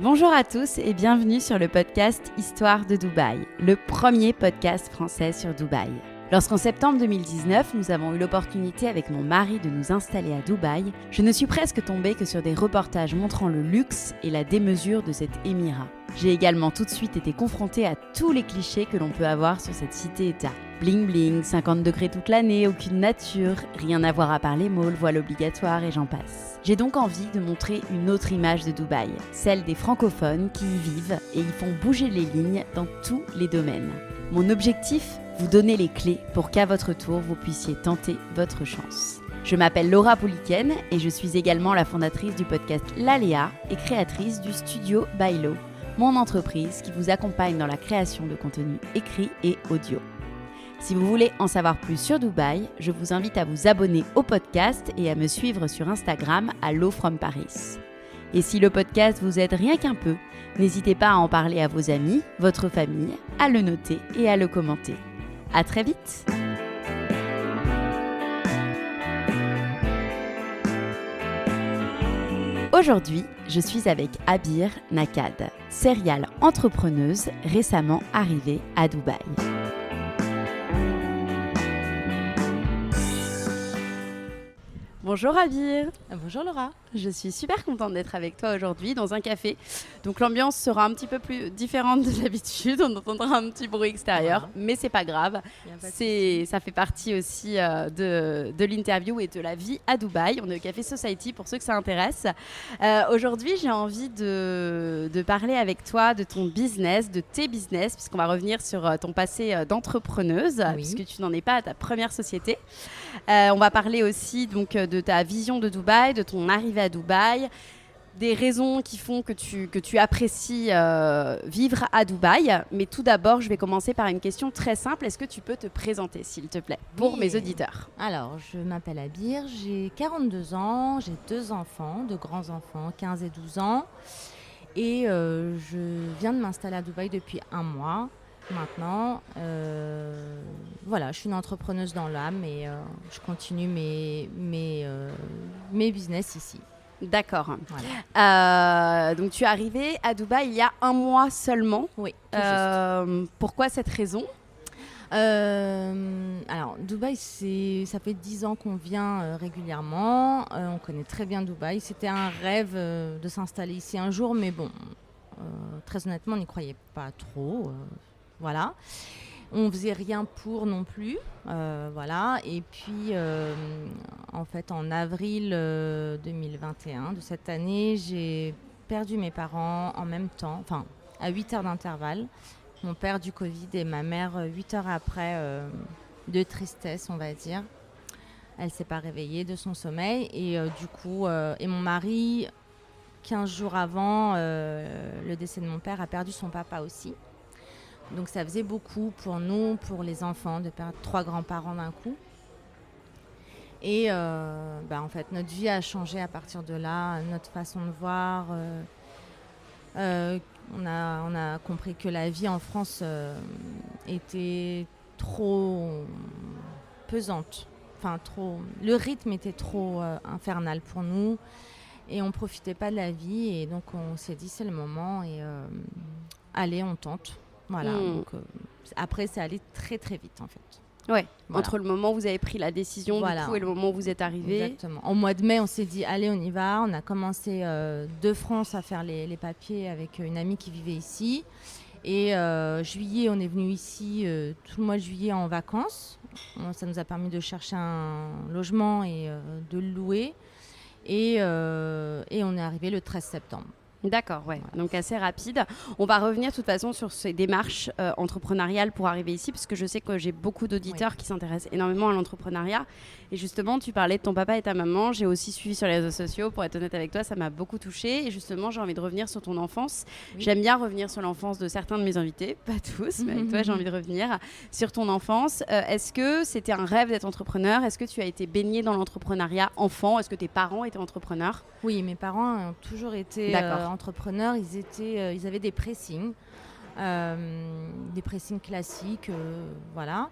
Bonjour à tous et bienvenue sur le podcast Histoire de Dubaï, le premier podcast français sur Dubaï. Lorsqu'en septembre 2019, nous avons eu l'opportunité avec mon mari de nous installer à Dubaï, je ne suis presque tombée que sur des reportages montrant le luxe et la démesure de cet émirat. J'ai également tout de suite été confrontée à tous les clichés que l'on peut avoir sur cette cité-État. Bling bling, 50 degrés toute l'année, aucune nature, rien à voir à part les malls, voile obligatoire et j'en passe. J'ai donc envie de montrer une autre image de Dubaï, celle des francophones qui y vivent et y font bouger les lignes dans tous les domaines. Mon objectif ? Vous donner les clés pour qu'à votre tour, vous puissiez tenter votre chance. Je m'appelle Laura Pouliken et je suis également la fondatrice du podcast L'Aléa et créatrice du studio Bailo, mon entreprise qui vous accompagne dans la création de contenu écrit et audio. Si vous voulez en savoir plus sur Dubaï, je vous invite à vous abonner au podcast et à me suivre sur Instagram à Lo from Paris. Et si le podcast vous aide rien qu'un peu, n'hésitez pas à en parler à vos amis, votre famille, à le noter et à le commenter. À très vite! Aujourd'hui, je suis avec Abir Nakad, serial entrepreneuse récemment arrivée à Dubaï. Bonjour Abir. Bonjour Laura. Je suis super contente d'être avec toi aujourd'hui dans un café. Donc l'ambiance sera un petit peu plus différente de d'habitude, on entendra un petit bruit extérieur, mais c'est pas grave. Ça fait partie aussi de l'interview et de la vie à Dubaï. On est au Café Society pour ceux que ça intéresse. Aujourd'hui, j'ai envie de parler avec toi de ton business, de tes business, puisqu'on va revenir sur ton passé d'entrepreneuse, puisque tu n'en es pas à ta première société. On va parler aussi donc de ta vision de Dubaï, de ton arrivée à Dubaï, des raisons qui font que tu apprécies vivre à Dubaï. Mais tout d'abord, je vais commencer par une question très simple. Est-ce que tu peux te présenter, s'il te plaît, pour mes auditeurs ? Alors, je m'appelle Abir, j'ai 42 ans, j'ai 2 enfants, 2 grands-enfants, 15 et 12 ans. Et je viens de m'installer à Dubaï depuis 1 mois. Maintenant, voilà, je suis une entrepreneuse dans l'âme et je continue mes business ici. D'accord. Voilà. Donc, tu es arrivée à Dubaï il y a 1 mois seulement. Oui, tout juste. Pourquoi cette raison ? Alors, Dubaï, ça fait 10 ans qu'on vient régulièrement. On connaît très bien Dubaï. C'était un rêve de s'installer ici un jour, mais bon, très honnêtement, on n'y croyait pas trop. Voilà. On faisait rien pour non plus. Voilà. Et puis, en fait, en avril 2021 de cette année, j'ai perdu mes parents en même temps, enfin, à 8 heures d'intervalle. Mon père du Covid et ma mère 8 heures après de tristesse, on va dire. Elle ne s'est pas réveillée de son sommeil. Et du coup, et mon mari, 15 jours avant le décès de mon père, a perdu son papa aussi. Donc ça faisait beaucoup pour nous, pour les enfants, de perdre 3 grands-parents d'un coup. Et en fait, notre vie a changé à partir de là, notre façon de voir. On a compris que la vie en France était trop pesante. Enfin, le rythme était trop infernal pour nous. Et on ne profitait pas de la vie. Et donc, on s'est dit, c'est le moment. Et allez, on tente. Voilà, donc après c'est allé très très vite en fait. Ouais, voilà. Entre le moment où vous avez pris la décision du coup, et le moment où vous êtes arrivé. Exactement. Au mois de mai, on s'est dit allez, on y va. On a commencé de France à faire les papiers avec une amie qui vivait ici. Et juillet, on est venu ici tout le mois de juillet en vacances. Ça nous a permis de chercher un logement et de le louer. Et on est arrivé le 13 septembre. D'accord, ouais. Voilà. Donc assez rapide. On va revenir de toute façon sur ces démarches entrepreneuriales pour arriver ici, parce que je sais que j'ai beaucoup d'auditeurs qui s'intéressent énormément à l'entrepreneuriat. Et justement, tu parlais de ton papa et ta maman. J'ai aussi suivi sur les réseaux sociaux. Pour être honnête avec toi, ça m'a beaucoup touchée. Et justement, j'ai envie de revenir sur ton enfance. Oui. J'aime bien revenir sur l'enfance de certains de mes invités, pas tous, mais avec toi, j'ai envie de revenir sur ton enfance. Est-ce que c'était un rêve d'être entrepreneur ? Est-ce que tu as été baignée dans l'entrepreneuriat enfant ? Est-ce que tes parents étaient entrepreneurs ? Oui, mes parents ont toujours été entrepreneurs. Ils avaient des pressings. des pressings classiques, voilà.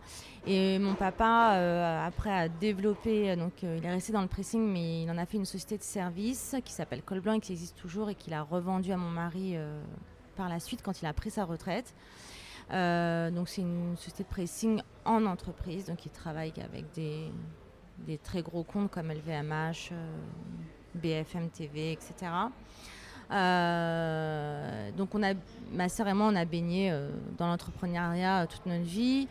Et mon papa, après, a développé, donc il est resté dans le pressing, mais il en a fait une société de service qui s'appelle Col Blanc et qui existe toujours et qu'il a revendu à mon mari par la suite quand il a pris sa retraite. Donc c'est une société de pressing en entreprise, donc il travaille avec des très gros comptes comme LVMH, BFM TV, etc. Donc ma sœur et moi, on a baigné dans l'entrepreneuriat toute notre vie.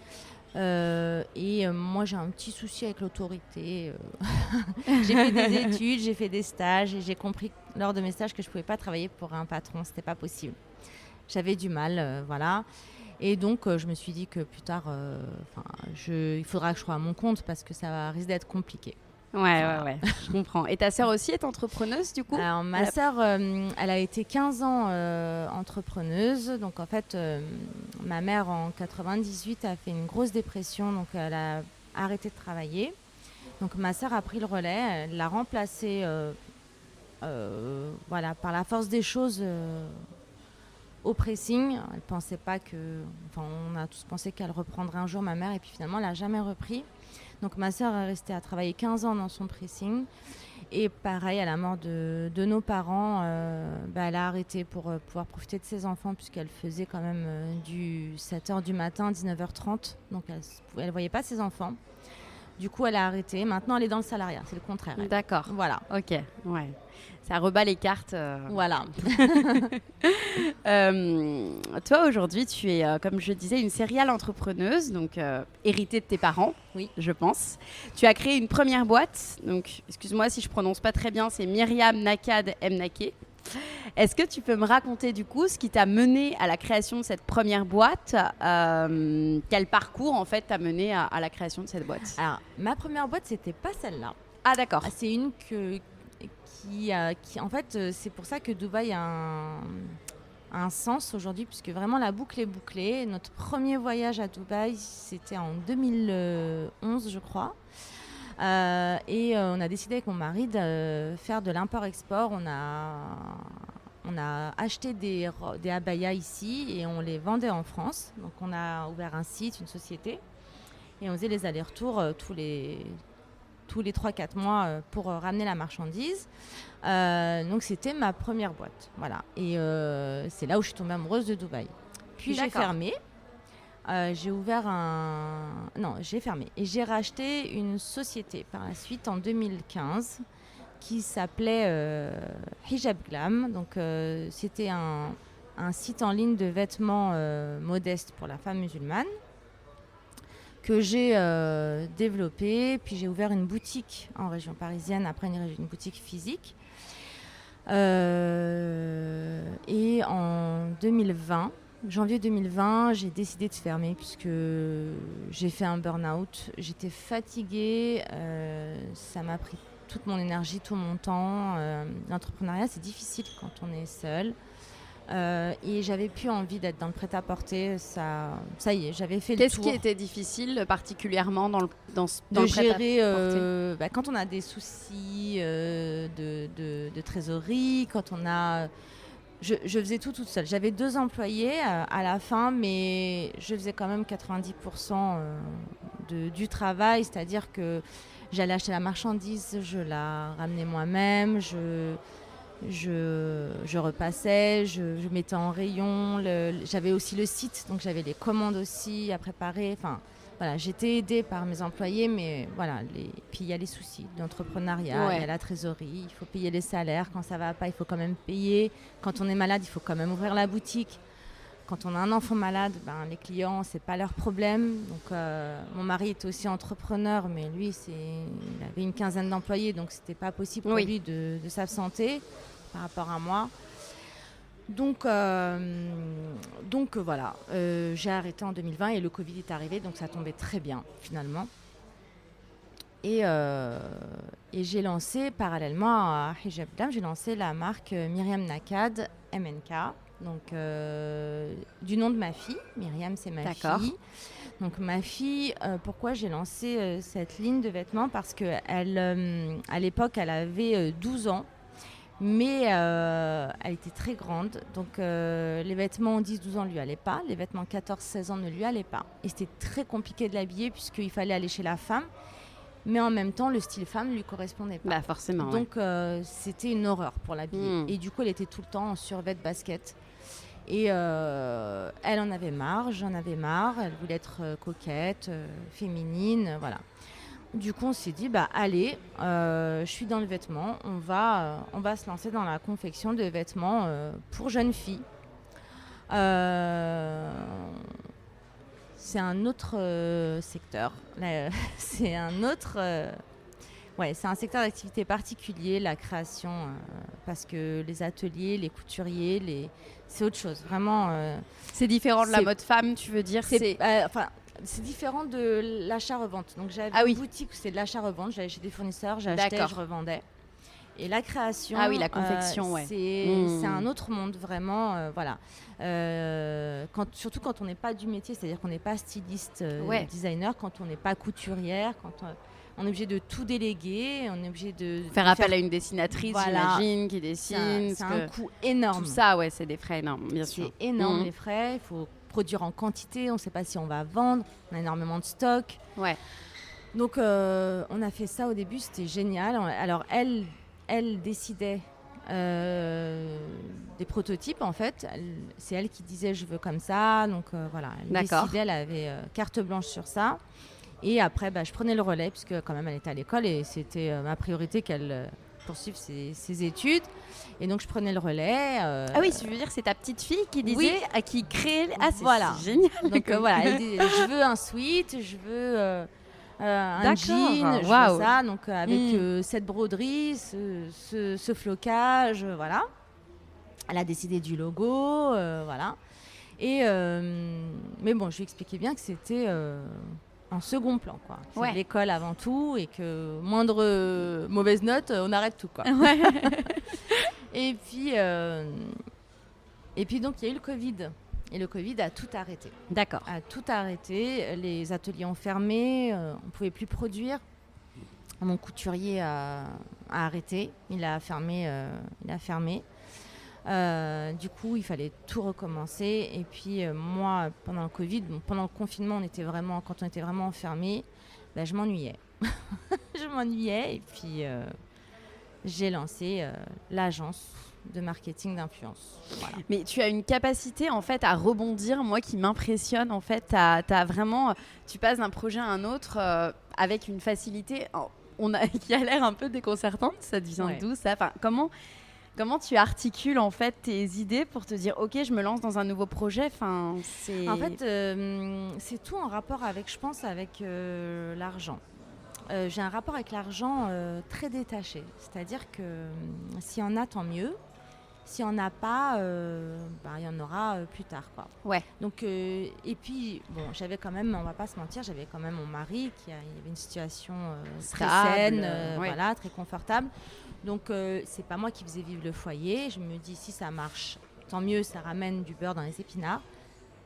Moi, j'ai un petit souci avec l'autorité. J'ai fait des études, j'ai fait des stages et j'ai compris lors de mes stages que je ne pouvais pas travailler pour un patron, c'était pas possible. J'avais du mal, voilà. Et donc, je me suis dit que plus tard, il faudra que je sois à mon compte parce que ça risque d'être compliqué. Ouais, je comprends. Et ta sœur aussi est entrepreneuse, du coup ? Alors, ma sœur, elle a été 15 ans entrepreneuse. Donc, en fait, ma mère, en 98, a fait une grosse dépression. Donc, elle a arrêté de travailler. Donc, ma sœur a pris le relais. Elle l'a remplacée par la force des choses au pressing. Elle pensait pas on a tous pensé qu'elle reprendrait un jour, ma mère. Et puis, finalement, elle n'a jamais repris. Donc ma sœur est restée à travailler 15 ans dans son pressing. Et pareil, à la mort de nos parents, elle a arrêté pour pouvoir profiter de ses enfants puisqu'elle faisait quand même du 7h du matin à 19h30. Donc elle ne voyait pas ses enfants. Du coup, elle a arrêté. Maintenant, elle est dans le salariat. C'est le contraire. Elle. D'accord. Voilà. Ok. Ouais. Ça rebat les cartes. Voilà. Toi, aujourd'hui, tu es, comme je disais, une serial entrepreneuse, donc héritée de tes parents, oui, je pense. Tu as créé une première boîte. Donc, excuse-moi si je prononce pas très bien, c'est Myriam Nakad Mnaké. Est-ce que tu peux me raconter du coup ce qui t'a mené à la création de cette première boîte ? Quel parcours en fait t'a mené à la création de cette boîte ? Alors, ma première boîte, c'était pas celle-là. Ah d'accord. C'est une qui en fait, c'est pour ça que Dubaï a un sens aujourd'hui, puisque vraiment la boucle est bouclée. Notre premier voyage à Dubaï, c'était en 2011, je crois. On a décidé avec mon mari de faire de l'import-export. On a acheté des abayas ici et on les vendait en France. Donc on a ouvert un site, une société, et on faisait les allers-retours tous les 3-4 mois pour ramener la marchandise. Donc c'était ma première boîte. Voilà. Et c'est là où je suis tombée amoureuse de Dubaï. Puis j'ai fermé. J'ai fermé. Et j'ai racheté une société par la suite en 2015 qui s'appelait Hijab Glam. Donc c'était un site en ligne de vêtements modestes pour la femme musulmane que j'ai développé. Puis j'ai ouvert une boutique en région parisienne, après une boutique physique. Et en 2020, janvier 2020, j'ai décidé de fermer puisque j'ai fait un burn-out. J'étais fatiguée, ça m'a pris toute mon énergie, tout mon temps. L'entrepreneuriat, c'est difficile quand on est seul. Et j'avais plus envie d'être dans le prêt-à-porter. Ça y est, j'avais fait le tour. Qu'est-ce qui était difficile particulièrement dans le gérer quand on a des soucis de trésorerie, quand on a... Je faisais tout toute seule. J'avais 2 employés à la fin, mais je faisais quand même 90% du travail. C'est-à-dire que j'allais acheter la marchandise, je la ramenais moi-même, je repassais, je mettais en rayon. J'avais aussi le site, donc j'avais les commandes aussi à préparer. Enfin, voilà, j'étais aidée par mes employés, mais voilà. Puis il y a les soucis d'entrepreneuriat, il y a la trésorerie, il faut payer les salaires. Quand ça va pas, il faut quand même payer. Quand on est malade, il faut quand même ouvrir la boutique. Quand on a un enfant malade, les clients, c'est pas leur problème. Donc, mon mari était aussi entrepreneur, mais lui, il avait une 15aine d'employés, donc c'était pas possible pour lui de s'absenter par rapport à moi. Donc voilà, j'ai arrêté en 2020 et le Covid est arrivé, donc ça tombait très bien finalement. Et j'ai lancé parallèlement à Hijab Glam, j'ai lancé la marque Myriam Nakad MNK. Donc, du nom de ma fille, Myriam, c'est ma fille. Donc, ma fille, pourquoi j'ai lancé cette ligne de vêtements ? Parce qu'à l'époque, elle avait 12 ans. Mais elle était très grande, donc les vêtements 10-12 ans ne lui allaient pas, les vêtements 14-16 ans ne lui allaient pas. Et c'était très compliqué de l'habiller puisqu'il fallait aller chez la femme, mais en même temps, le style femme ne lui correspondait pas. Bah forcément. Donc c'était une horreur pour l'habiller. Et du coup, elle était tout le temps en survêt de basket. Et elle en avait marre, j'en avais marre, elle voulait être coquette, féminine, voilà. Du coup, on s'est dit, allez, je suis dans le vêtement, on va se lancer dans la confection de vêtements pour jeunes filles. C'est un autre secteur, c'est un autre... c'est un secteur d'activité particulier, la création, parce que les ateliers, les couturiers, c'est autre chose, vraiment. C'est différent de la mode femme, tu veux dire c'est différent de l'achat-revente. Donc j'avais une boutique où c'était de l'achat-revente. J'allais chez des fournisseurs, j'achetais, je revendais. Et la création, la confection, c'est un autre monde vraiment. Voilà. Surtout quand on n'est pas du métier, c'est-à-dire qu'on n'est pas styliste, designer, quand on n'est pas couturière, quand on est obligé de tout déléguer, on est obligé de faire appel à une dessinatrice, j'imagine, qui dessine. C'est un coût énorme. Tout ça, c'est des frais énormes, bien sûr. C'est énorme les frais. Il faut produire en quantité, on ne sait pas si on va vendre, on a énormément de stock. Ouais. Donc on a fait ça au début, c'était génial. Alors elle décidait des prototypes en fait. C'est elle qui disait je veux comme ça. Donc voilà, elle décidait, elle avait carte blanche sur ça. Et après, je prenais le relais puisque quand même elle était à l'école et c'était ma priorité qu'elle poursuive ses études. Et donc je prenais le relais. oui, je veux dire, c'est ta petite fille qui disait, qui créait. Ah, c'est génial. Donc voilà, elle dit je veux un sweat, je veux un jean, je veux ça. Donc avec cette broderie, ce flocage, voilà. Elle a décidé du logo, voilà. Et mais bon, je lui expliquais bien que c'était en second plan, quoi. C'est l'école avant tout et que moindre mauvaise note, on arrête tout, quoi. Et puis donc il y a eu le Covid. Et le Covid a tout arrêté. D'accord. A tout arrêté. Les ateliers ont fermé. On ne pouvait plus produire. Mon couturier a arrêté. Il a fermé. Du coup, il fallait tout recommencer. Et puis moi, pendant le Covid, pendant le confinement, quand on était vraiment enfermés, je m'ennuyais. Je m'ennuyais. Et puis j'ai lancé l'agence de marketing d'influence. Voilà. Mais tu as une capacité en fait à rebondir, moi qui m'impressionne en fait. T'as vraiment, tu passes d'un projet à un autre avec une facilité qui a l'air un peu déconcertante. Ça te vient d'où ça? Enfin, comment tu articules en fait tes idées pour te dire ok, je me lance dans un nouveau projet? Enfin, en fait, c'est tout en rapport avec, je pense, avec l'argent. J'ai un rapport avec l'argent très détaché. C'est-à-dire que s'il y en a, tant mieux. S'il n'y en a pas, il y en aura plus tard, quoi. Ouais. Donc, et puis, bon, j'avais quand même, on ne va pas se mentir, j'avais quand même mon mari il y avait une situation très saine, voilà, très confortable. Donc, c'est pas moi qui faisais vivre le foyer. Je me dis, si ça marche, tant mieux, ça ramène du beurre dans les épinards.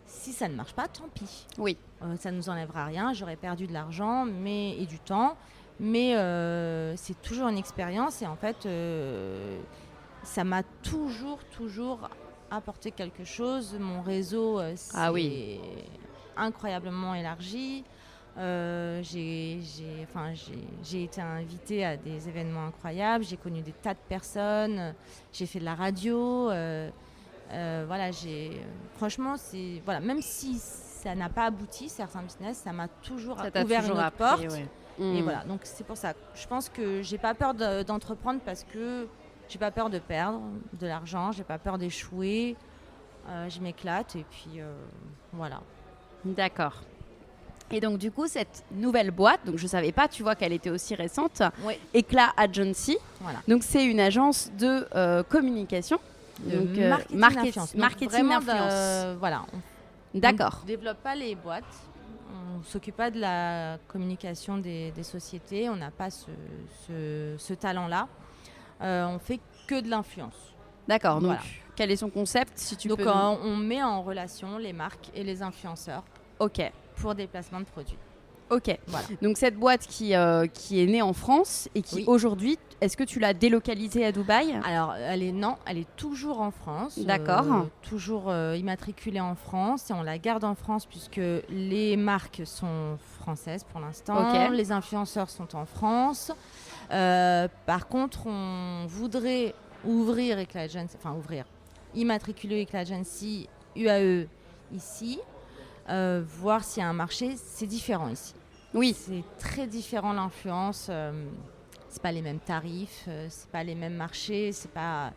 Si ça ne marche pas, tant pis. Oui. Ça ne nous enlèvera rien. J'aurais perdu de l'argent et du temps. Mais c'est toujours une expérience. Et en fait, ça m'a toujours apporté quelque chose. Mon réseau s'est incroyablement élargi. J'ai été invitée à des événements incroyables. J'ai connu des tas de personnes. J'ai fait de la radio. Franchement, même si ça n'a pas abouti, certains business, ça m'a toujours ouvert une autre porte. Et voilà, donc c'est pour ça. Je pense que j'ai pas peur d'entreprendre parce que j'ai pas peur de perdre de l'argent, j'ai pas peur d'échouer. Je m'éclate et puis voilà. D'accord. Et donc du coup, cette nouvelle boîte, donc je savais pas, tu vois, qu'elle était aussi récente, Éclat Agency. Voilà. Donc c'est une agence de communication. Donc, marketing d'influence. Voilà. D'accord. On ne développe pas les boîtes. On ne s'occupe pas de la communication des sociétés. On n'a pas ce talent-là. On fait que de l'influence. D'accord. Donc, quel est son concept, si tu peux... on met en relation les marques et les influenceurs. Ok. Pour des placements de produits. Ok. Voilà. Donc cette boîte qui est née en France et qui aujourd'hui, est-ce que tu l'as délocalisée à Dubaï ? Alors, elle est toujours en France. D'accord. Toujours immatriculée en France. Et on la garde en France puisque les marques sont françaises pour l'instant. Ok. Les influenceurs sont en France. Par contre, on voudrait immatriculer Eclat Agency UAE ici. Voir s'il y a un marché. C'est différent ici. Oui. C'est très différent l'influence. C'est pas les mêmes tarifs, c'est pas les mêmes marchés, c'est pas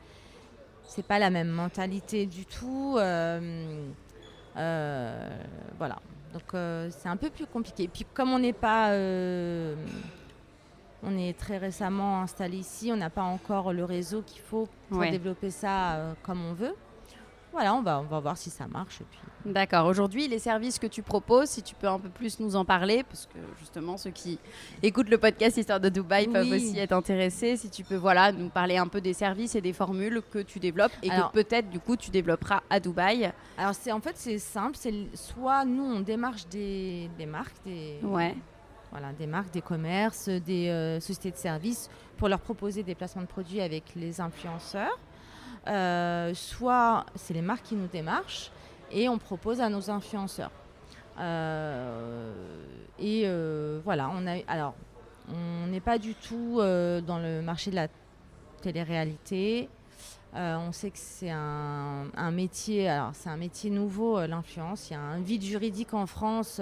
la même mentalité du tout. Voilà. Donc c'est un peu plus compliqué. Et puis comme on est très récemment installé ici, on n'a pas encore le réseau qu'il faut pour développer ça comme on veut. Voilà, on va voir si ça marche. Et puis... D'accord. Aujourd'hui, les services que tu proposes, si tu peux un peu plus nous en parler, parce que justement, ceux qui écoutent le podcast Histoire de Dubaï peuvent aussi être intéressés. Si tu peux nous parler un peu des services et des formules que tu développes et que peut-être, du coup, tu développeras à Dubaï. Alors, c'est simple. Soit nous, on démarche des marques, des marques, des commerces, des sociétés de services pour leur proposer des placements de produits avec les influenceurs. Soit c'est les marques qui nous démarchent et on propose à nos influenceurs. Voilà, on n'est pas du tout dans le marché de la télé-réalité. On sait que c'est un métier, c'est un métier nouveau, l'influence. Il y a un vide juridique en France.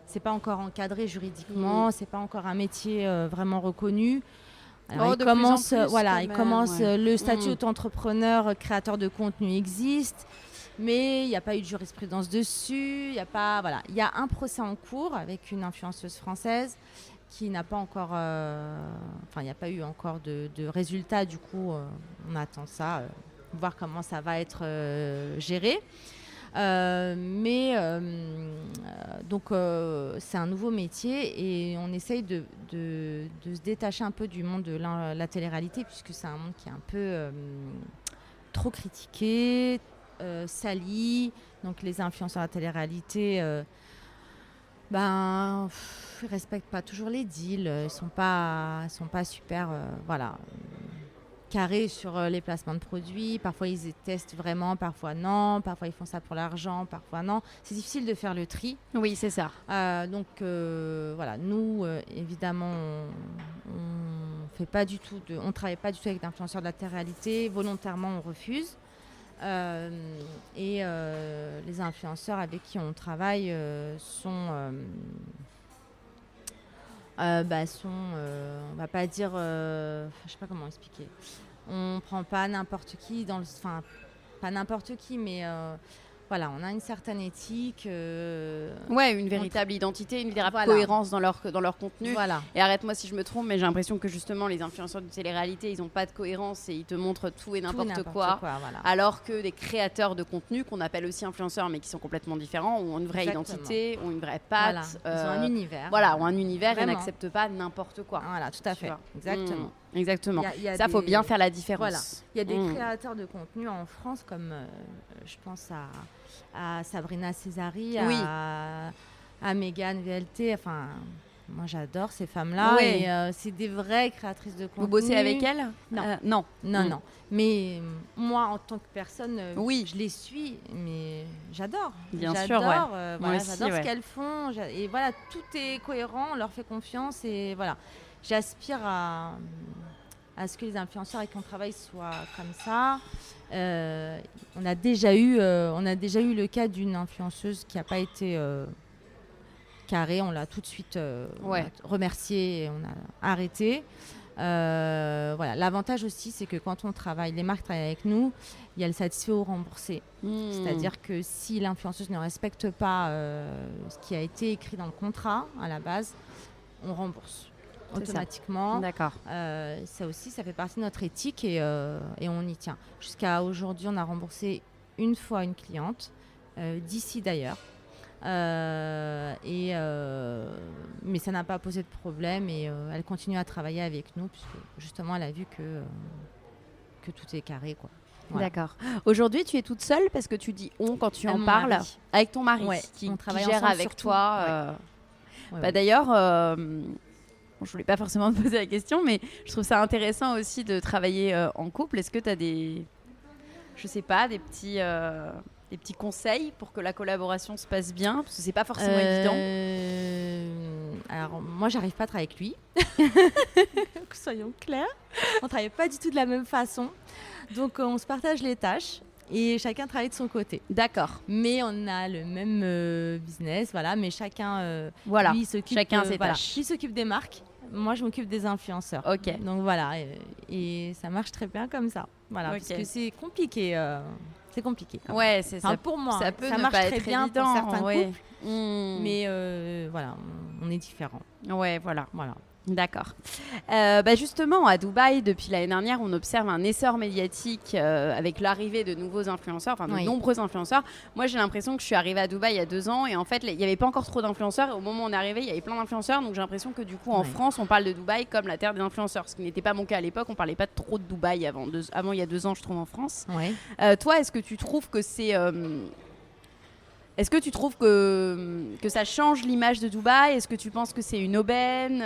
C'est pas encore encadré juridiquement. C'est pas encore un métier vraiment reconnu. Alors, il commence, le statut auto-entrepreneur, créateur de contenu existe, mais il n'y a pas eu de jurisprudence dessus. Il y a un procès en cours avec une influenceuse française qui n'a pas encore, il n'y a pas eu encore de résultat. Du coup, on attend ça, voir comment ça va être géré. Donc c'est un nouveau métier et on essaye de se détacher un peu du monde de la télé-réalité puisque c'est un monde qui est un peu trop critiqué, sali. Donc les influenceurs de la télé-réalité ils respectent pas toujours les deals, ils sont pas super carrés sur les placements de produits. Parfois, ils testent vraiment, parfois non. Parfois, ils font ça pour l'argent, parfois non. C'est difficile de faire le tri. Oui, c'est ça. Nous, évidemment, on fait pas du tout on travaille pas du tout avec d'influenceurs de la télé-réalité. Volontairement, on refuse. Les influenceurs avec qui on travaille sont... on va pas dire, je sais pas comment expliquer. On prend pas n'importe qui pas n'importe qui, mais on a une certaine éthique. Une véritable identité, une véritable cohérence dans leur contenu. Voilà. Et arrête-moi si je me trompe, mais j'ai l'impression que justement les influenceurs de télé-réalité, ils n'ont pas de cohérence et ils te montrent tout et n'importe quoi. Alors que des créateurs de contenu, qu'on appelle aussi influenceurs, mais qui sont complètement différents, ont une vraie identité, ont une vraie patte. Ils ont un univers. Ont un univers et n'acceptent pas n'importe quoi. Voilà, tout à fait. Exactement. Exactement. Ça, faut bien faire la différence. Voilà. Il y a des créateurs de contenu en France, comme je pense à Sabrina Césari, à Mégane VLT. Enfin, moi, j'adore ces femmes-là. Et c'est des vraies créatrices de contenu. Vous bossez avec elles ? Non. Non. Mais moi, en tant que personne, je les suis, mais j'adore. Bien sûr, j'adore ce qu'elles font. Et voilà, tout est cohérent, on leur fait confiance. Et voilà, j'aspire à ce que les influenceurs avec qui on travaille soient comme ça. On a déjà eu le cas d'une influenceuse qui n'a pas été carrée. On l'a tout de suite remerciée et on a arrêté. L'avantage aussi, c'est que quand on travaille, les marques travaillent avec nous, il y a le satisfait ou remboursé. C'est-à-dire que si l'influenceuse ne respecte pas ce qui a été écrit dans le contrat à la base, on rembourse automatiquement. D'accord. Ça aussi, ça fait partie de notre éthique et on y tient. Jusqu'à aujourd'hui, on a remboursé une fois une cliente, d'ici d'ailleurs. Mais ça n'a pas posé de problème et elle continue à travailler avec nous puisque justement elle a vu que tout est carré, quoi. Voilà. D'accord. Aujourd'hui, tu es toute seule parce que tu dis on quand tu en parles avec ton mari qui on travaille gère avec surtout. toi. D'ailleurs, je voulais pas forcément te poser la question, mais je trouve ça intéressant aussi de travailler en couple. Est-ce que tu as des petits conseils pour que la collaboration se passe bien? Parce que c'est pas forcément évident. Alors, moi, j'arrive pas à travailler avec lui. Soyons clairs. On travaille pas du tout de la même façon. Donc, on se partage les tâches et chacun travaille de son côté. D'accord. Mais on a le même business, voilà. Mais chacun, lui, s'occupe, chacun ses tâches. Lui s'occupe des marques. Moi, je m'occupe des influenceurs. Ok. Donc voilà, et ça marche très bien comme ça. Voilà, parce que c'est compliqué. C'est compliqué. Ouais, c'est ça. Pour moi, ça marche pas très être bien évident, pour certains couples. Mais voilà, on est différents. Ouais, voilà. D'accord. Justement, à Dubaï, depuis l'année dernière, on observe un essor médiatique avec l'arrivée de nouveaux influenceurs, de nombreux influenceurs. Moi, j'ai l'impression que je suis arrivée à Dubaï il y a 2 ans et en fait, il n'y avait pas encore trop d'influenceurs. Et au moment où on est arrivé, il y avait plein d'influenceurs. Donc, j'ai l'impression que du coup, en France, on parle de Dubaï comme la terre des influenceurs. Ce qui n'était pas mon cas à l'époque. On ne parlait pas trop de Dubaï avant il y a 2 ans, je trouve, en France. Toi, est-ce que tu trouves que c'est... Est-ce que tu trouves que ça change l'image de Dubaï? Est-ce que tu penses que c'est une aubaine?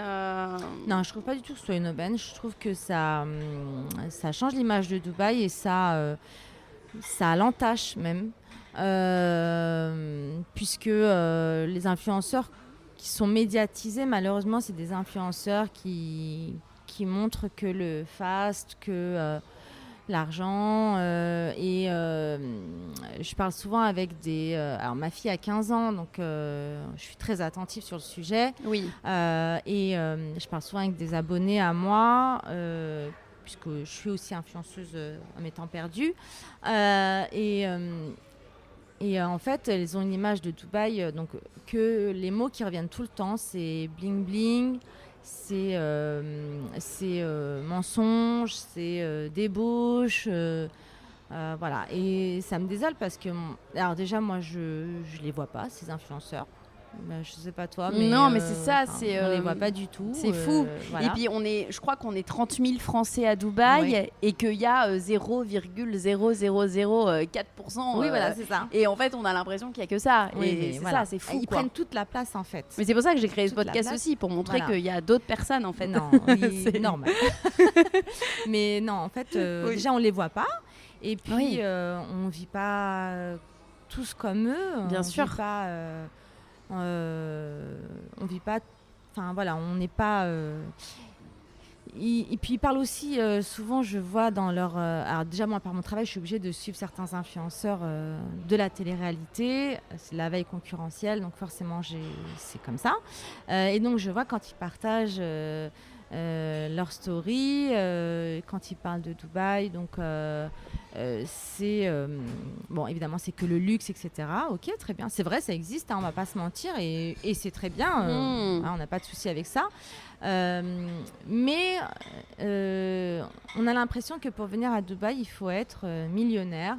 Non, je trouve pas du tout que ce soit une aubaine. Je trouve que ça change l'image de Dubaï et ça l'entache même. Puisque les influenceurs qui sont médiatisés, malheureusement, c'est des influenceurs qui montrent que le fast, que... l'argent je parle souvent avec alors ma fille a 15 ans donc je suis très attentive sur le sujet je parle souvent avec des abonnés à moi puisque je suis aussi influenceuse à mes temps perdus en fait elles ont une image de Dubaï donc que les mots qui reviennent tout le temps c'est bling bling, c'est mensonge, c'est débauche, voilà. Et ça me désole parce que, alors déjà, moi, je les vois pas, ces influenceurs. Je sais pas toi, mais non, mais c'est ça, on les voit pas du tout. C'est fou. Voilà. Et puis je crois qu'on est 30 000 Français à Dubaï et qu'il y a 0,0004%. Oui, voilà, c'est ça. Et en fait, on a l'impression qu'il y a que ça. Et c'est ça, c'est fou. Ils prennent toute la place en fait. Mais c'est pour ça que j'ai créé ce podcast aussi, pour montrer qu'il y a d'autres personnes en fait. Non, c'est normal. Mais non, en fait, déjà on les voit pas. Et puis on vit pas tous comme eux. Bien sûr. On vit pas, enfin voilà, on n'est pas. Et puis ils parlent aussi souvent, je vois dans leur. Alors déjà moi par mon travail, je suis obligée de suivre certains influenceurs de la télé-réalité, c'est la veille concurrentielle, donc forcément c'est comme ça. Et donc je vois quand ils partagent leur story, quand ils parlent de Dubaï, donc c'est bon évidemment c'est que le luxe etc. Ok, très bien, c'est vrai, ça existe, on va pas se mentir et c'est très bien, on n'a pas de souci avec ça, mais on a l'impression que pour venir à Dubaï il faut être millionnaire,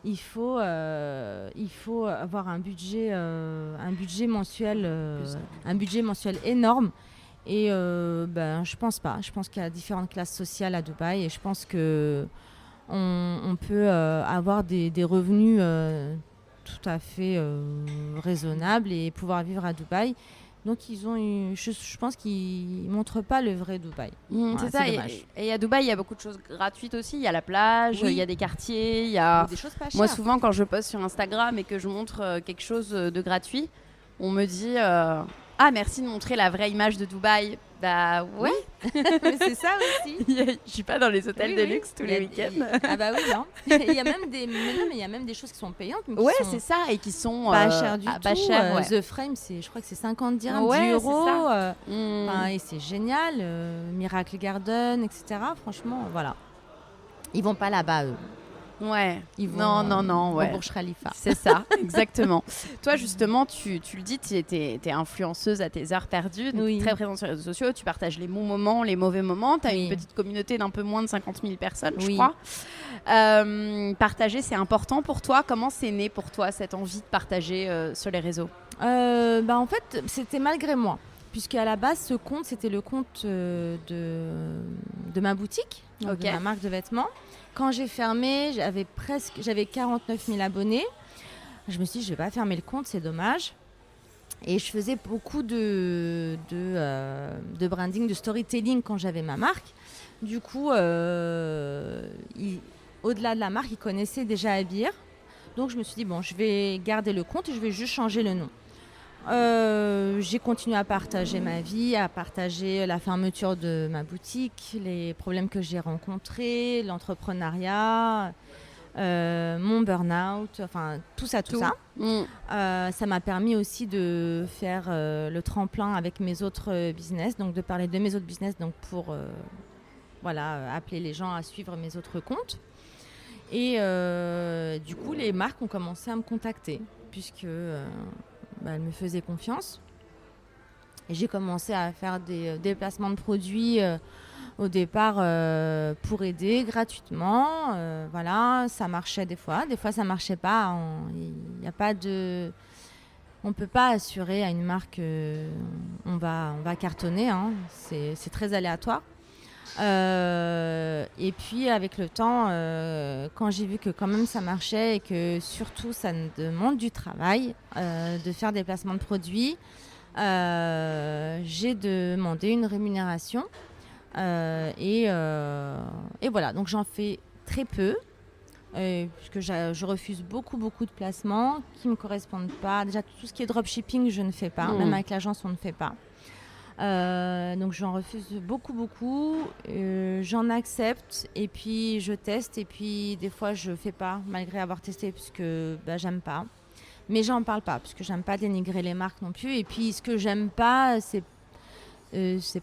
il faut avoir un budget mensuel énorme. Et je pense pas. Je pense qu'il y a différentes classes sociales à Dubaï et je pense que on peut avoir des revenus tout à fait raisonnables et pouvoir vivre à Dubaï. Donc je pense qu'ils montrent pas le vrai Dubaï. C'est ça. Et à Dubaï, il y a beaucoup de choses gratuites aussi. Il y a la plage, il y a des quartiers, il y a des choses pas chères. Moi, souvent, quand je poste sur Instagram et que je montre quelque chose de gratuit, on me dit ah, merci de montrer la vraie image de Dubaï. Bah ouais. Mais c'est ça aussi. Je suis pas dans les hôtels de luxe tous les week-ends. Ah bah oui, non. Il y a même des choses qui sont payantes. Mais qui sont c'est ça. Et qui sont pas chères du tout. Pas cher, The Frame, je crois que c'est 50 dirhams, 10 euros. Et c'est génial. Miracle Garden, etc. Franchement, voilà. Ils vont pas là-bas, eux. Ouais. Ils vont, non. au Burj Khalifa. C'est ça, exactement. Toi, justement, tu le dis, tu es influenceuse à tes heures perdues, donc très présente sur les réseaux sociaux. Tu partages les bons moments, les mauvais moments. Tu as une petite communauté d'un peu moins de 50 000 personnes, je crois. Partager, c'est important pour toi. Comment c'est né pour toi cette envie de partager sur les réseaux? En fait, c'était malgré moi. Puisque à la base, ce compte, c'était le compte de ma boutique, de ma marque de vêtements. Quand j'ai fermé, j'avais 49 000 abonnés. Je me suis dit, je ne vais pas fermer le compte, c'est dommage. Et je faisais beaucoup de branding, de storytelling quand j'avais ma marque. Du coup, au-delà de la marque, ils connaissaient déjà Abir. Donc, je me suis dit, bon, je vais garder le compte et je vais juste changer le nom. J'ai continué à partager ma vie, à partager la fermeture de ma boutique, les problèmes que j'ai rencontrés, l'entrepreneuriat, mon burn-out, enfin tout ça. Ça m'a permis aussi de faire le tremplin avec mes autres business, donc de parler de mes autres business, donc pour appeler les gens à suivre mes autres comptes. Et du coup, les marques ont commencé à me contacter puisque elles me faisaient confiance. Et j'ai commencé à faire des déplacements de produits au départ pour aider gratuitement. Ça marchait des fois ça marchait pas. Il n'y a pas de... On peut pas assurer à une marque on va cartonner, hein. C'est très aléatoire. Et puis avec le temps, quand j'ai vu que quand même ça marchait et que surtout ça demande du travail de faire des placements de produits, j'ai demandé une rémunération et voilà, donc j'en fais très peu puisque je refuse beaucoup de placements qui ne me correspondent pas. Déjà tout ce qui est dropshipping je ne fais pas, même avec l'agence on ne fait pas. Donc j'en refuse beaucoup, j'en accepte et puis je teste et puis des fois je fais pas malgré avoir testé puisque j'aime pas, mais j'en parle pas parce que j'aime pas dénigrer les marques non plus, et puis ce que j'aime pas c'est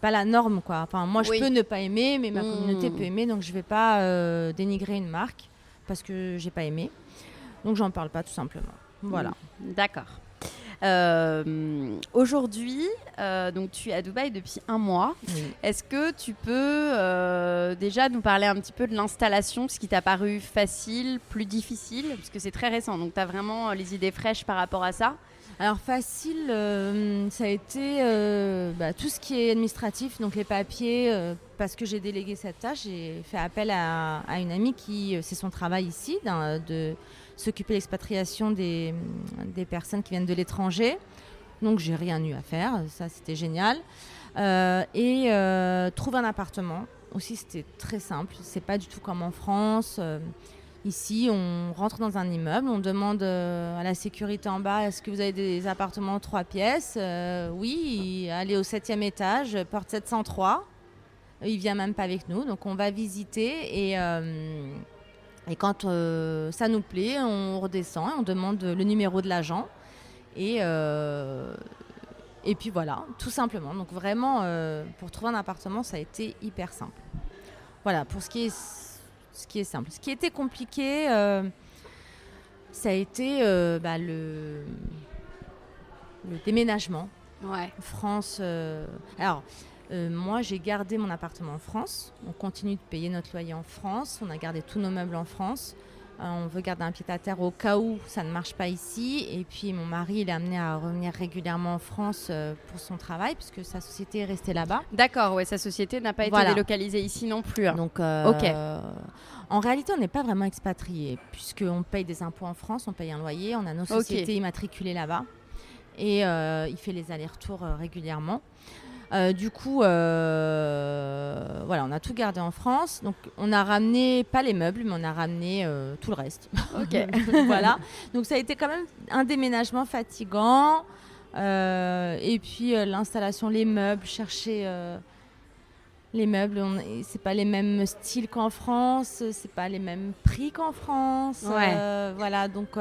pas la norme quoi. Enfin moi je peux ne pas aimer, mais ma communauté peut aimer, donc je vais pas dénigrer une marque parce que j'ai pas aimé, donc j'en parle pas tout simplement. Voilà. D'accord. Aujourd'hui, donc tu es à Dubaï depuis 1 mois. Oui. Est-ce que tu peux déjà nous parler un petit peu de l'installation, ce qui t'a paru facile, plus difficile, parce que c'est très récent, donc tu as vraiment les idées fraîches par rapport à ça? Alors facile, ça a été tout ce qui est administratif, donc les papiers, parce que j'ai délégué cette tâche, j'ai fait appel à une amie qui, c'est son travail ici, de s'occuper de l'expatriation des personnes qui viennent de l'étranger. Donc j'ai rien eu à faire, ça c'était génial. Et trouver un appartement, aussi c'était très simple, c'est pas du tout comme en France. Ici, on rentre dans un immeuble, on demande à la sécurité en bas, est-ce que vous avez des appartements 3 pièces ? Oui, allez au 7e étage, porte 703. Il vient même pas avec nous, donc on va visiter et quand ça nous plaît, on redescend, on demande le numéro de l'agent et puis voilà, tout simplement. Donc vraiment, pour trouver un appartement, ça a été hyper simple. Voilà, pour ce qui est simple. Ce qui était compliqué, ça a été le déménagement. Ouais. France. Moi, j'ai gardé mon appartement en France. On continue de payer notre loyer en France. On a gardé tous nos meubles en France. On veut garder un pied-à-terre au cas où ça ne marche pas ici. Et puis, mon mari, il est amené à revenir régulièrement en France pour son travail, puisque sa société est restée là-bas. D'accord, ouais, sa société n'a pas été délocalisée ici non plus. Hein. Donc, en réalité, on n'est pas vraiment expatrié, puisqu'on paye des impôts en France, on paye un loyer, on a nos sociétés immatriculées là-bas. Et il fait les allers-retours régulièrement. Du coup, on a tout gardé en France. Donc, on a ramené, pas les meubles, mais on a ramené tout le reste. Ok. Voilà. Donc, ça a été quand même un déménagement fatigant. Et puis, l'installation, les meubles, chercher les meubles, c'est pas les mêmes styles qu'en France, c'est pas les mêmes prix qu'en France. Ouais. Voilà. Donc,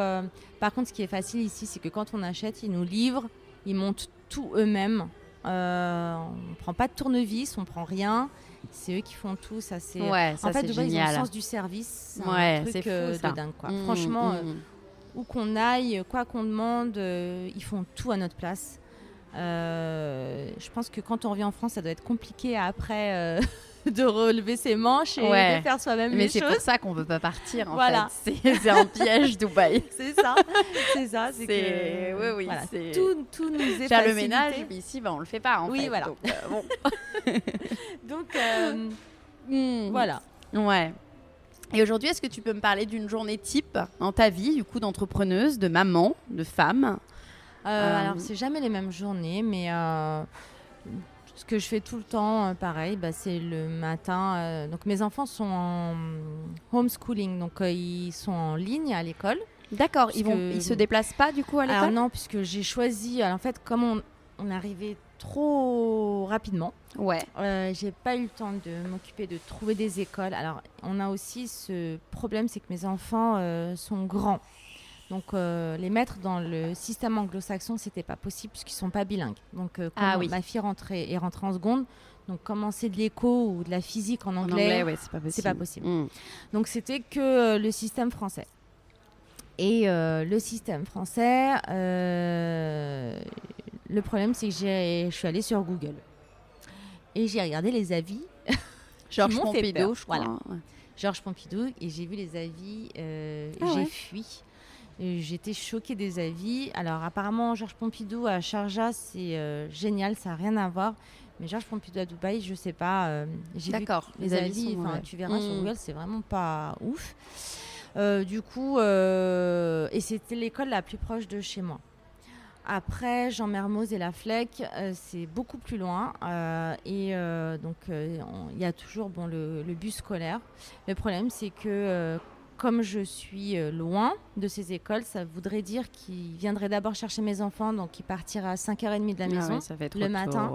par contre, ce qui est facile ici, c'est que quand on achète, ils nous livrent, ils montent tout eux-mêmes. On ne prend pas de tournevis, on ne prend rien. C'est eux qui font tout. Ça, c'est... Ouais, ça, en fait, c'est Dubaï, génial. ils ont le sens du service. C'est ouais, un truc c'est fou, ça. de dingue, quoi. Franchement, où qu'on aille, quoi qu'on demande, ils font tout à notre place. Je pense que quand on revient en France, ça doit être compliqué après de relever ses manches et de faire soi-même les choses. Mais c'est pour ça qu'on ne veut pas partir, en voilà. fait. C'est un piège, Dubaï. C'est ça. C'est que, oui, voilà, c'est... Tout nous est faire facilité. le ménage, mais ici, on ne le fait pas, en fait. Oui, voilà. Donc, bon. Donc, voilà. Ouais. Et aujourd'hui, est-ce que tu peux me parler d'une journée type dans ta vie, du coup, d'entrepreneuse, de maman, de femme Alors, c'est jamais les mêmes journées, mais ce que je fais tout le temps, pareil, c'est le matin. Donc, mes enfants sont en homeschooling, donc ils sont en ligne à l'école. D'accord, ils se déplacent pas du coup à l'école ? Alors non, puisque j'ai choisi. Alors, en fait, comme on arrivait trop rapidement, j'ai pas eu le temps de m'occuper de trouver des écoles. Alors, on a aussi ce problème, c'est que mes enfants sont grands. Donc, les mettre dans le système anglo-saxon, c'était pas possible puisqu'ils sont pas bilingues. Donc, ma fille est rentrée en seconde, donc commencer de l'éco ou de la physique en anglais, c'est pas possible. Donc, c'était que le système français. Et le système français, le problème, c'est que je suis allée sur Google et j'ai regardé les avis. Georges Pompidou, je crois. Voilà. Georges Pompidou, et j'ai vu les avis, j'ai fui. J'étais choquée des avis. Alors apparemment, Georges Pompidou à Sharjah, c'est génial, ça n'a rien à voir. Mais Georges Pompidou à Dubaï, je ne sais pas. D'accord, les avis, tu verras sur Google, c'est vraiment pas ouf. Du coup, et c'était l'école la plus proche de chez moi. Après, Jean-Mermoz et La Flecque, c'est beaucoup plus loin. Donc, il y a toujours le bus scolaire. Le problème, c'est que comme je suis loin de ces écoles, ça voudrait dire qu'ils viendraient d'abord chercher mes enfants. Donc, ils partiraient à 5h30 de la maison le matin.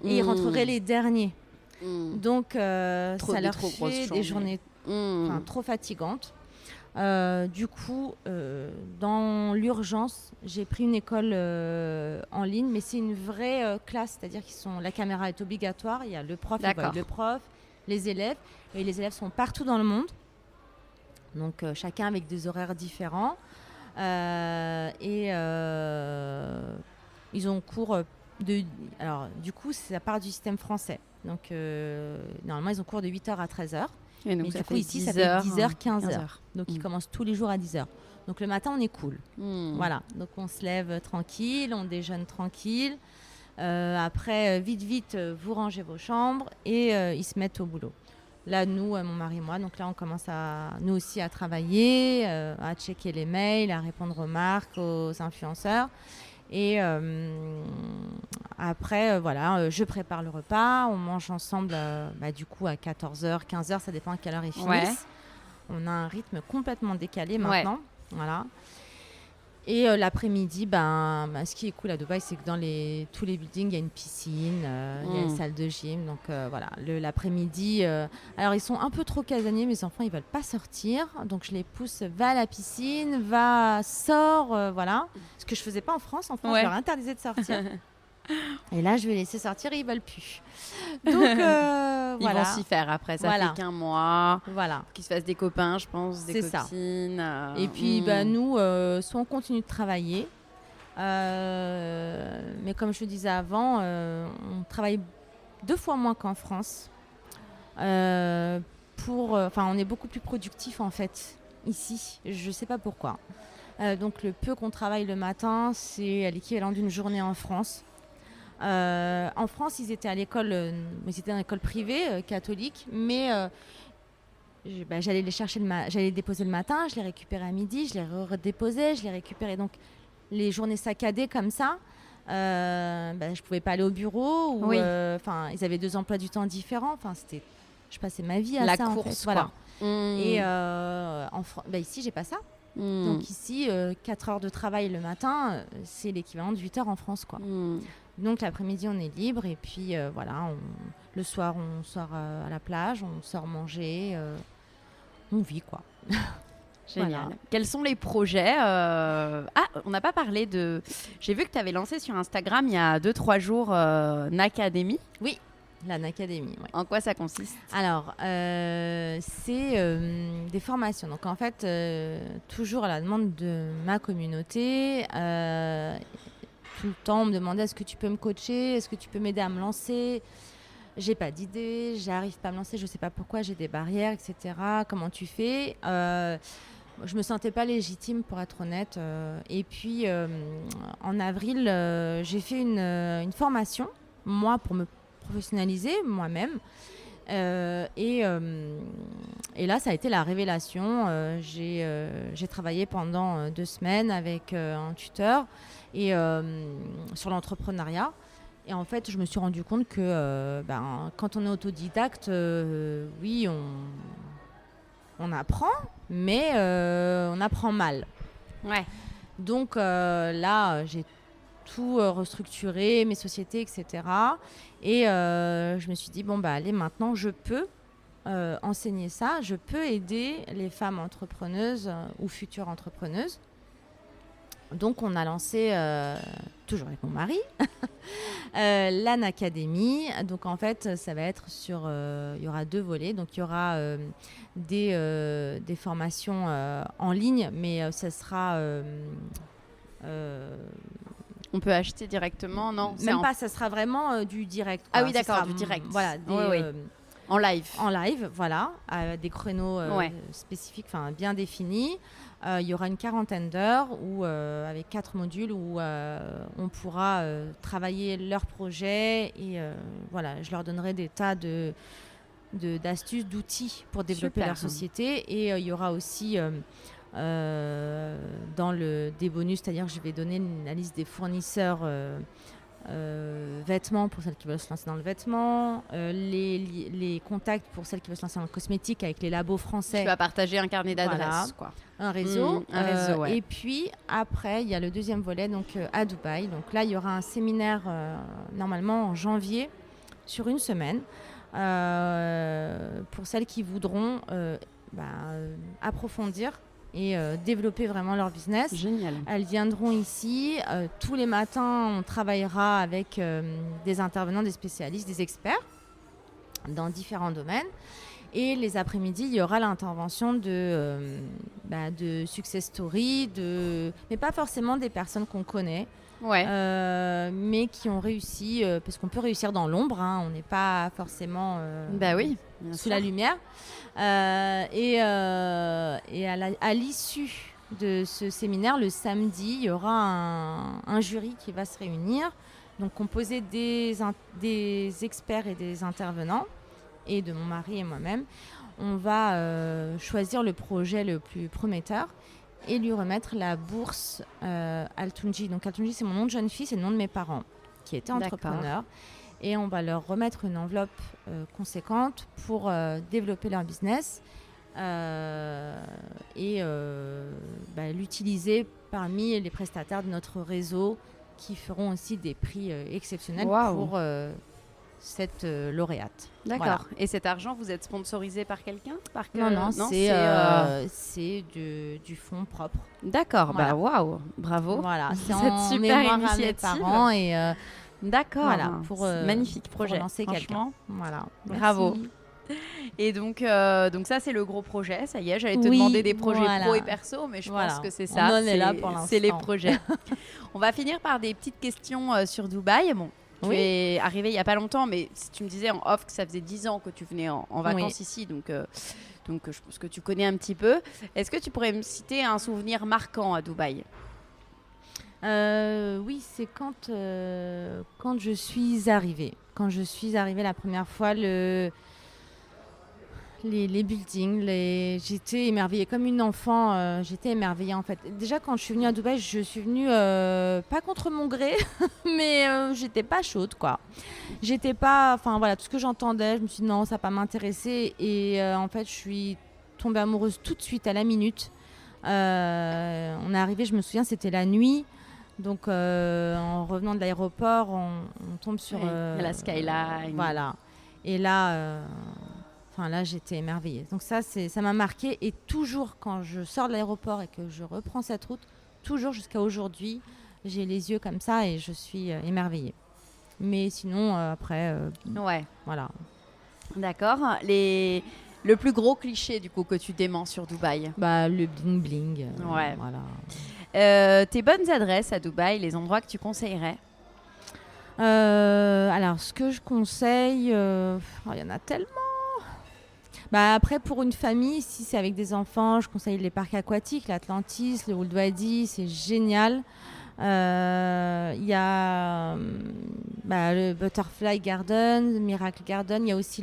Et ils rentreraient les derniers. Donc, ça leur fait des journées trop fatigantes. Du coup, dans l'urgence, j'ai pris une école en ligne, mais c'est une vraie classe, c'est-à-dire que la caméra est obligatoire, il y a le prof, le prof, les élèves, et les élèves sont partout dans le monde, donc chacun avec des horaires différents, ils ont cours alors du coup, ça part du système français, donc normalement ils ont cours de 8h à 13h. Et donc, mais du coup, ici, ça fait 10h, 15h. Donc, ils commencent tous les jours à 10h. Donc, le matin, on est cool. Voilà. Donc, on se lève tranquille, on déjeune tranquille. Après, vite, vous rangez vos chambres et ils se mettent au boulot. Là, nous, mon mari et moi, donc là, on commence nous aussi à travailler, à checker les mails, à répondre aux marques, aux influenceurs. Et après, je prépare le repas, on mange ensemble du coup à 14h, 15h, ça dépend à quelle heure ils finissent. On a un rythme complètement décalé maintenant. Voilà. Et l'après-midi, ce qui est cool à Dubaï, c'est que dans tous les buildings, il y a une piscine, il y a une salle de gym. Donc voilà, l'après-midi. Alors, ils sont un peu trop casaniers, mes enfants, ils ne veulent pas sortir. Donc, je les pousse, va à la piscine, sors, voilà. Ce que je ne faisais pas en France. En France, je leur interdisais de sortir. Et là, je vais laisser sortir et ils ne veulent plus. Donc, ils vont s'y faire après. Ça fait qu'un mois. Voilà. Qu'ils se fassent des copains, je pense, des copines. Et puis, nous, soit on continue de travailler. Mais comme je le disais avant, on travaille 2 fois moins qu'en France. On est beaucoup plus productif, en fait, ici. Je ne sais pas pourquoi. Donc, le peu qu'on travaille le matin, c'est l'équivalent d'une journée en France. En France, ils étaient à l'école, mais c'était une école privée, catholique, mais j'allais les chercher j'allais les déposer le matin, je les récupérais à midi, je les redéposais, je les récupérais. Donc, les journées saccadées comme ça, je pouvais pas aller au bureau. Ils avaient 2 emplois du temps différents. Je passais ma vie à la ça. Course, en fait. Voilà. Et ici, j'ai pas ça. Donc ici, 4 heures de travail le matin, c'est l'équivalent de 8 heures en France, quoi. Donc l'après-midi, on est libre et puis le soir, on sort à la plage, on sort manger, on vit, quoi. Génial. Voilà. Quels sont les projets on n'a pas parlé de... J'ai vu que tu avais lancé sur Instagram il y a 2-3 jours Nacademy. Oui, la Nacademy. Ouais. En quoi ça consiste ? Alors, c'est des formations. Donc en fait, toujours à la demande de ma communauté... tout le temps, on me demandait est-ce que tu peux me coacher, est-ce que tu peux m'aider à me lancer. J'ai pas d'idée, j'arrive pas à me lancer, je sais pas pourquoi, j'ai des barrières, etc. Comment tu fais ? Je me sentais pas légitime, pour être honnête. Et puis en avril, j'ai fait une formation, moi, pour me professionnaliser moi-même. Et là, ça a été la révélation. J'ai travaillé pendant 2 semaines avec un tuteur sur l'entrepreneuriat. Et en fait, je me suis rendu compte que quand on est autodidacte, oui, on apprend, mais on apprend mal. Ouais. Donc là, j'ai tout restructuré, mes sociétés, etc. Et je me suis dit, allez, maintenant, je peux enseigner ça. Je peux aider les femmes entrepreneuses ou futures entrepreneuses. Donc, on a lancé, toujours avec mon mari, l'Anne Academy. Donc, en fait, ça va être il y aura 2 volets. Donc, il y aura des formations en ligne, mais ça sera... on peut acheter directement, non? Même pas, ça sera vraiment du direct. Ah oui, d'accord, du direct. Voilà, en live. En live, voilà, des créneaux spécifiques, bien définis. Il y aura une 40aine d'heures avec 4 modules où on pourra travailler leur projet et voilà, je leur donnerai des tas d'astuces, d'outils pour développer leur société. Et il y aura aussi des bonus, c'est-à-dire que je vais donner la liste des fournisseurs vêtements pour celles qui veulent se lancer dans le vêtement, les contacts pour celles qui veulent se lancer dans le cosmétique avec les labos français. Tu vas partager un carnet d'adresses, quoi. Un réseau. Ouais. Et puis après, il y a le 2e volet donc, à Dubaï. Donc là, il y aura un séminaire normalement en janvier sur 1 semaine pour celles qui voudront approfondir et développer vraiment leur business. Génial. Elles viendront ici. Tous les matins, on travaillera avec des intervenants, des spécialistes, des experts dans différents domaines. Et les après-midi, il y aura l'intervention de success story, mais pas forcément des personnes qu'on connaît, mais qui ont réussi, parce qu'on peut réussir dans l'ombre, hein, on n'est pas forcément sous la lumière. Et à l'issue de ce séminaire, le samedi, il y aura un jury qui va se réunir, donc composé des experts et des intervenants, et de mon mari et moi-même. On va choisir le projet le plus prometteur et lui remettre la bourse Al-Tunji. Donc Al-Tunji, c'est mon nom de jeune fille, c'est le nom de mes parents qui étaient entrepreneurs. Et on va leur remettre une enveloppe conséquente pour développer leur business et l'utiliser parmi les prestataires de notre réseau qui feront aussi des prix exceptionnels pour cette lauréate. D'accord. Voilà. Et cet argent, vous êtes sponsorisé par quelqu'un? Non, c'est du fonds propre. D'accord. Voilà. Waouh, bravo. Voilà, c'est cette super initiative. Mes parents et d'accord. Voilà, pour magnifique projet. Pour lancer quelqu'un. Voilà. Bravo. Merci. Et donc ça, c'est le gros projet. Ça y est, j'allais te demander des projets pro et perso, mais je pense que c'est ça. On en est là pour l'instant. C'est les projets. On va finir par des petites questions sur Dubaï. Bon, tu es arrivée il n'y a pas longtemps, mais si tu me disais en off que ça faisait 10 ans que tu venais en vacances ici, donc je pense que tu connais un petit peu. Est-ce que tu pourrais me citer un souvenir marquant à Dubaï? Oui, c'est quand je suis arrivée. Quand je suis arrivée la première fois, les buildings, j'étais émerveillée comme une enfant. J'étais émerveillée en fait. Déjà quand je suis venue à Dubaï, je suis venue pas contre mon gré, mais j'étais pas chaude quoi. J'étais pas, tout ce que j'entendais, je me suis dit non, ça va pas m'intéresser. Et en fait, je suis tombée amoureuse tout de suite à la minute. On est arrivé, je me souviens, c'était la nuit. Donc en revenant de l'aéroport, on tombe sur la skyline. Voilà. Et là. Là, j'étais émerveillée. Donc ça m'a marquée. Et toujours, quand je sors de l'aéroport et que je reprends cette route, toujours jusqu'à aujourd'hui, j'ai les yeux comme ça et je suis émerveillée. Mais sinon, après, voilà. D'accord. Le plus gros cliché, du coup, que tu déments sur Dubaï? Le bling-bling. Voilà. Tes bonnes adresses à Dubaï, les endroits que tu conseillerais? Alors, ce que je conseille, il y en a tellement. Après, pour une famille, si c'est avec des enfants, je conseille les parcs aquatiques, l'Atlantis, le Ould Wadi, c'est génial. Il y a le Butterfly Garden, le Miracle Garden. Il y a aussi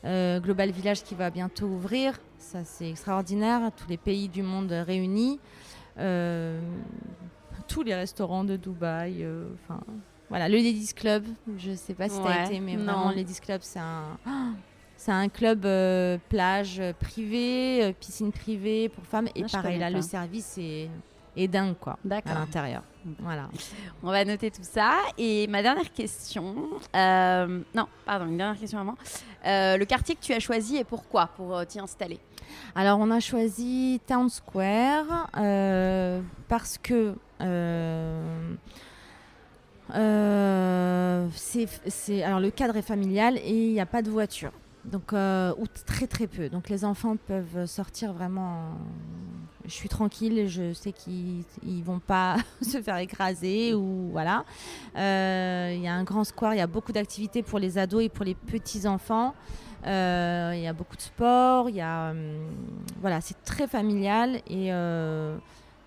Global Village qui va bientôt ouvrir. Ça, c'est extraordinaire. Tous les pays du monde réunis. Tous les restaurants de Dubaï. Voilà, le Ladies Club. Je ne sais pas si tu as été, mais vraiment, le Ladies Club, c'est un club plage privé, piscine privée pour femmes. Et pareil, là, le service est dingue, quoi, à l'intérieur. Voilà. On va noter tout ça. Et ma dernière question... une dernière question avant. Le quartier que tu as choisi et pourquoi pour t'y installer? Alors, on a choisi Town Square parce que... alors le cadre est familial et il n'y a pas de voiture, donc ou très très peu, donc les enfants peuvent sortir vraiment. Je suis tranquille, je sais qu'ils vont pas se faire écraser ou voilà. Il y a un grand square, il y a beaucoup d'activités pour les ados et pour les petits enfants. Il y a beaucoup de sport, il y a voilà, c'est très familial et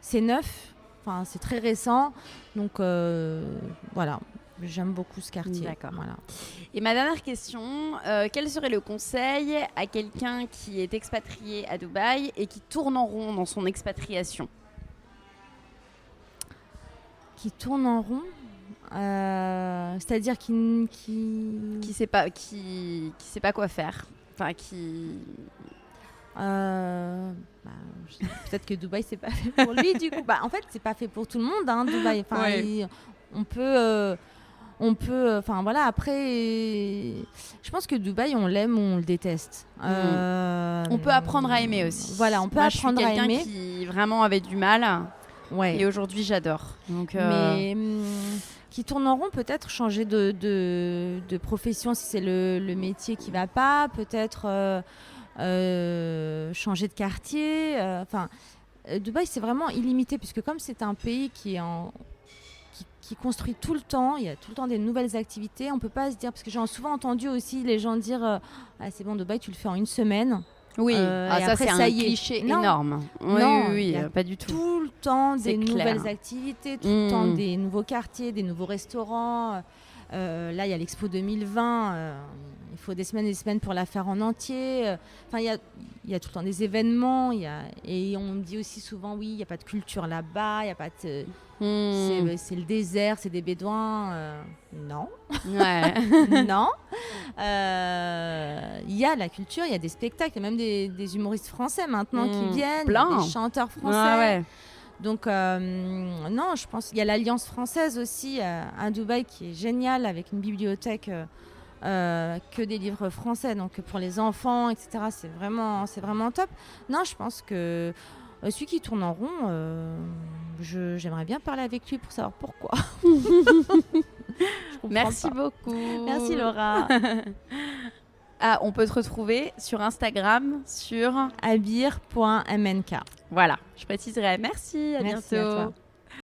c'est neuf. Enfin, c'est très récent, donc voilà, j'aime beaucoup ce quartier. D'accord. Voilà. Et ma dernière question, quel serait le conseil à quelqu'un qui est expatrié à Dubaï et qui tourne en rond dans son expatriation? Qui tourne en rond, c'est-à-dire qui sait pas quoi faire, enfin qui. Peut-être que Dubaï c'est pas fait pour lui du coup. En fait c'est pas fait pour tout le monde Dubaï. On peut voilà, après je pense que Dubaï on l'aime ou on le déteste. On peut apprendre à aimer aussi. Voilà, on peut apprendre à aimer. Je suis quelqu'un qui vraiment avait du mal et aujourd'hui j'adore. Donc mais qui tourne en rond, peut-être changer de profession si c'est le métier qui va pas, peut-être changer de quartier. Dubaï, c'est vraiment illimité, puisque comme c'est un pays qui construit tout le temps, il y a tout le temps des nouvelles activités. On peut pas se dire, parce que j'ai souvent entendu aussi les gens dire c'est bon, Dubaï, tu le fais en une semaine. Oui, ça c'est un cliché énorme. Oui, pas du tout. Tout le temps des nouvelles activités, tout le temps des nouveaux quartiers, des nouveaux restaurants. Là, il y a l'Expo 2020. Il faut des semaines et des semaines pour la faire en entier. Il y a tout le temps des événements. Et on me dit aussi souvent, oui, il n'y a pas de culture là-bas. Il y a pas de... C'est le désert, c'est des bédouins. Non. Ouais. Non. Il y a la culture, il y a des spectacles. Il y a même des humoristes français maintenant qui viennent. Plein. Des chanteurs français. Ah ouais. Donc, non, je pense qu'il y a l'Alliance française aussi à Dubaï qui est géniale, avec une bibliothèque que des livres français. Donc, pour les enfants, etc., c'est vraiment top. Non, je pense que celui qui tourne en rond, j'aimerais bien parler avec lui pour savoir pourquoi. Merci beaucoup. Merci Laura. On peut te retrouver sur Instagram sur abir.mnk. Voilà, je préciserai. Merci, à bientôt. À toi.